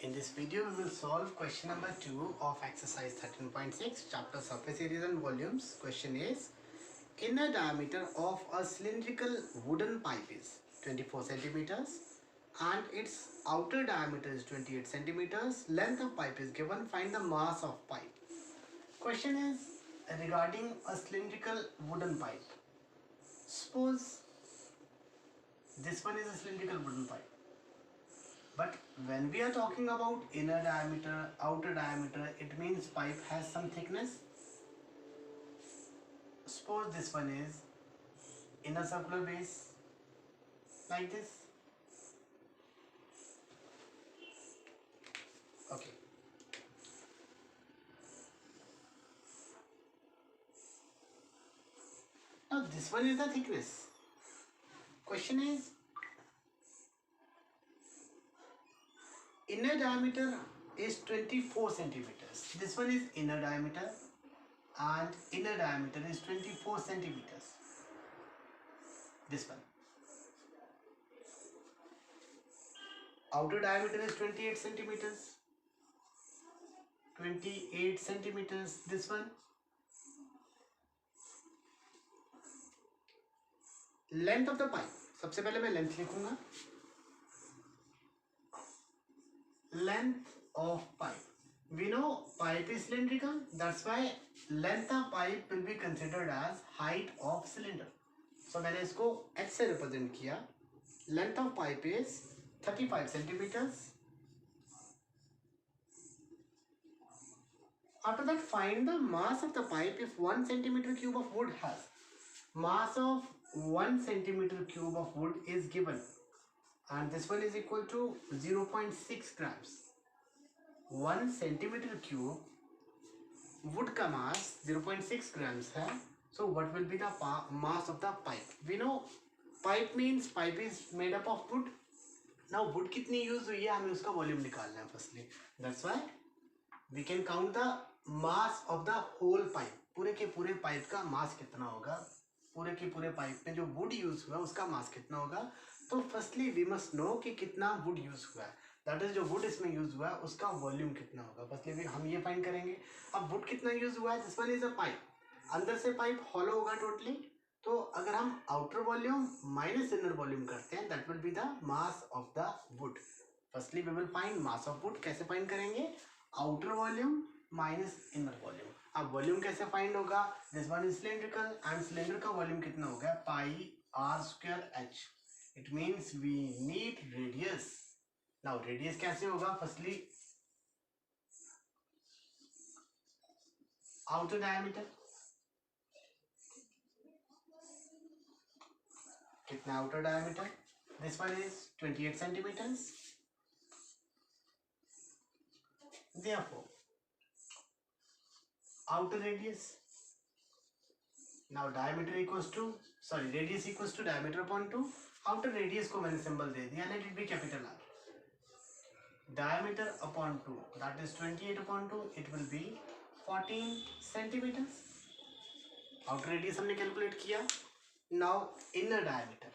In this video, we will solve question number 2 of exercise 13.6, chapter surface areas and volumes. Question is, inner diameter of a cylindrical wooden pipe is 24 centimeters and its outer diameter is 28 centimeters. Length of pipe is given. Find the mass of pipe. Question is regarding a cylindrical wooden pipe. Suppose this one is a cylindrical wooden pipe. But when we are talking about inner diameter, outer diameter, it means pipe has some thickness. Suppose this one is inner circular base, like this. Okay. Now this one is the thickness. Question is, inner diameter is 24 centimeters. This one is inner diameter and inner diameter is 24 centimeters. This one. Outer diameter is 28 centimeters. 28 centimeters. This one. Length of the pipe. सबसे पहले मैं length लिखूंगा. Length of pipe. We know pipe is cylindrical. That's why length of pipe will be considered as height of cylinder. So मैंने इसको h से represent किया. Length of pipe is 35 centimeters. After that, find the mass of the pipe if 1 centimeter cube of wood has. Mass of 1 centimeter cube of wood is given. And this one is equal to 0.6 grams. 1 centimeter cube wood का mass 0.6 grams है. So what will be the mass of the pipe? We know pipe means pipe is made up of wood. Now wood कितनी use हुई है हमें उसका volume निकालना है firstly. That's why we can count the mass of the whole pipe. पूरे के पूरे पाइप का मास कितना होगा, पूरे के पूरे पाइप में जो वुड यूज हुआ उसका मास कितना होगा. तो फर्स्टली वी मस्ट नो कि कितना वुड यूज हुआ है. दैट इज जो वुड इसमें यूज हुआ है उसका वॉल्यूम कितना होगा. फर्स्टली हम ये फाइंड करेंगे. अब वुड कितना यूज हुआ है. This one is a pipe. अंदर से पाइप हॉलो होगा टोटली. तो अगर हम outer volume minus inner volume करते हैं that will be the mass of the wood. Firstly we will find mass of wood. कैसे फाइंड करेंगे. Outer volume minus inner volume. अब वॉल्यूम कैसे फाइंड होगा. This one is cylindrical and cylinder का volume कितना हो गया pi R square H. It means we need radius. Now radius कैसे होगा. फर्स्टली आउटर डायमीटर कितना outer diameter. This one is 28 centimetres. Therefore outer radius, now diameter equals to radius equals to diameter upon 2. outer radius को मैंने symbol दे दिया. let it be capital R. diameter upon 2 that is 28 upon 2. it will be 14 centimeters. outer radius हमने calculate किया. now inner diameter.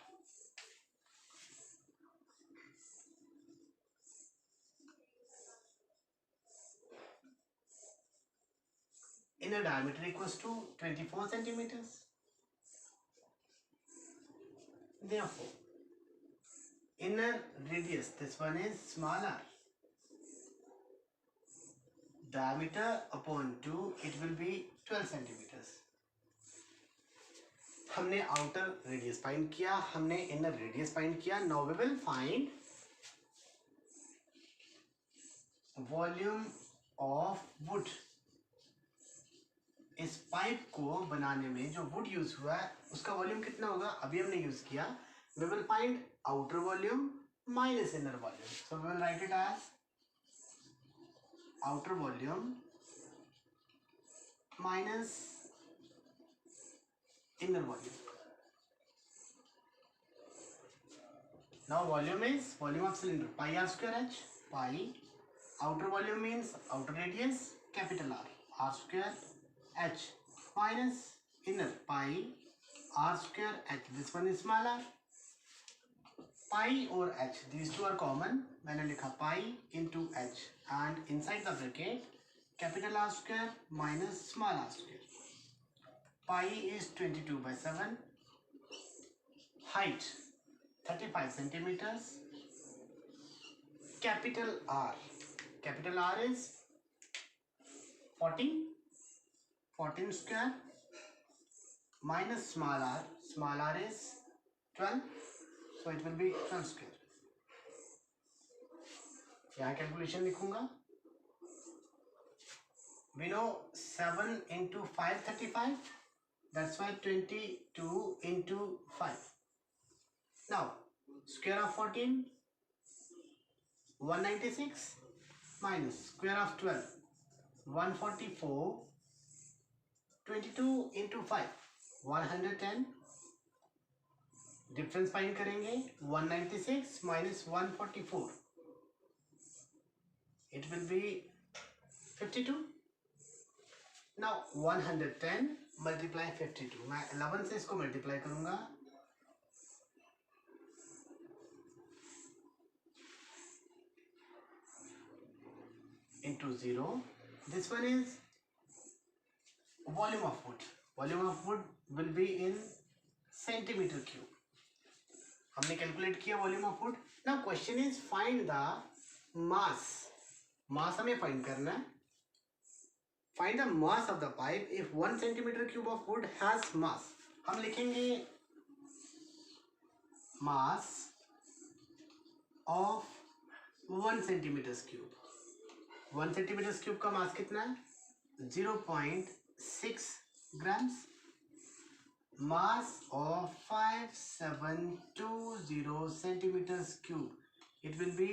inner diameter equals to 24 centimeters. Therefore, inner radius, this one is smaller. Diameter upon 2, it will be 12 centimeters. हमने outer radius find किया, हमने inner radius find किया. Now we will find volume of wood. इस pipe को बनाने में जो would use हुआ है उसका वॉल्यूम कितना होगा. अभी हमने यूज किया. We will find outer volume minus inner volume. So we will write it as outer volume minus inner volume. Now volume is volume of cylinder pi R square H. Pi outer volume means outer radius capital R R square h minus inner pi r square h. This one is smaller. पाई और h, these two are common. मैंने लिखा पाई into h and inside the bracket capital R square minus small r square. Pi is 22/7. Height 35 centimeters. Capital R is 14 square minus small r is 12, so it will be 12 square. यहाँ calculation लिखूंगा. We know 7 into 5 35, that's why 22 into 5. Now square of 14 196 minus square of 12 144, 22 into 5 110. Difference find करेंगे. 196 minus 144, it will be 52. Now 110 multiply 52. मैं 11 से इसको multiply करूंगा. Into 0. This one is volume of wood. Volume of wood will be in centimeter cube. हमने calculate किया volume of wood. Now question is find the mass. Mass हमें find करना है. Find the mass of the pipe if 1 centimetre cube of wood has mass. हम लिखेंगे mass of 1 centimetre cube. 1 centimetre cube का mass कितना है? 0.6 grams. Mass of 5720 centimeters cube. It will be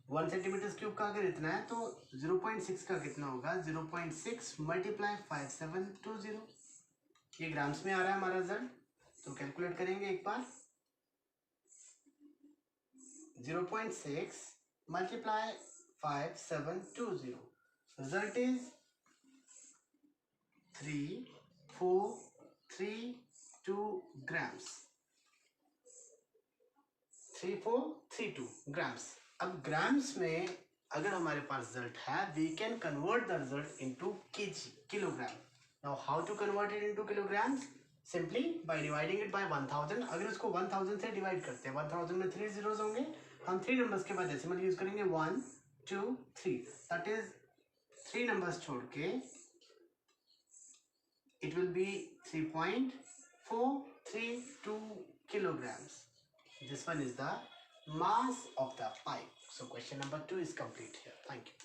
1 centimeters cube का अगर इतना है तो 0.6 का कितना होगा? 0.6 multiply 5720. ये ग्राम्स में आ रहा है हमारा रिजल्ट, तो कैलकुलेट करेंगे एक बार. 0.6 multiply 5720. Result is 3432 grams. 3432 grams. अब ग्राम्स में अगर हमारे पास रिजल्ट है, we can convert the result into kg, kilogram. Now how to convert it into kilograms? Simply by dividing it by 1000. अगर उसको 1000 से डिवाइड करते हैं, 1000 में 3 zeros होंगे, हम 3 नंबर्स के बाद डेसिमल यूज करेंगे. 1 2 3, दैट इज 3 नंबर्स छोड़ के it will be 3.432 kilograms. This one is the mass of the pipe. So question number 2 is complete here. Thank you.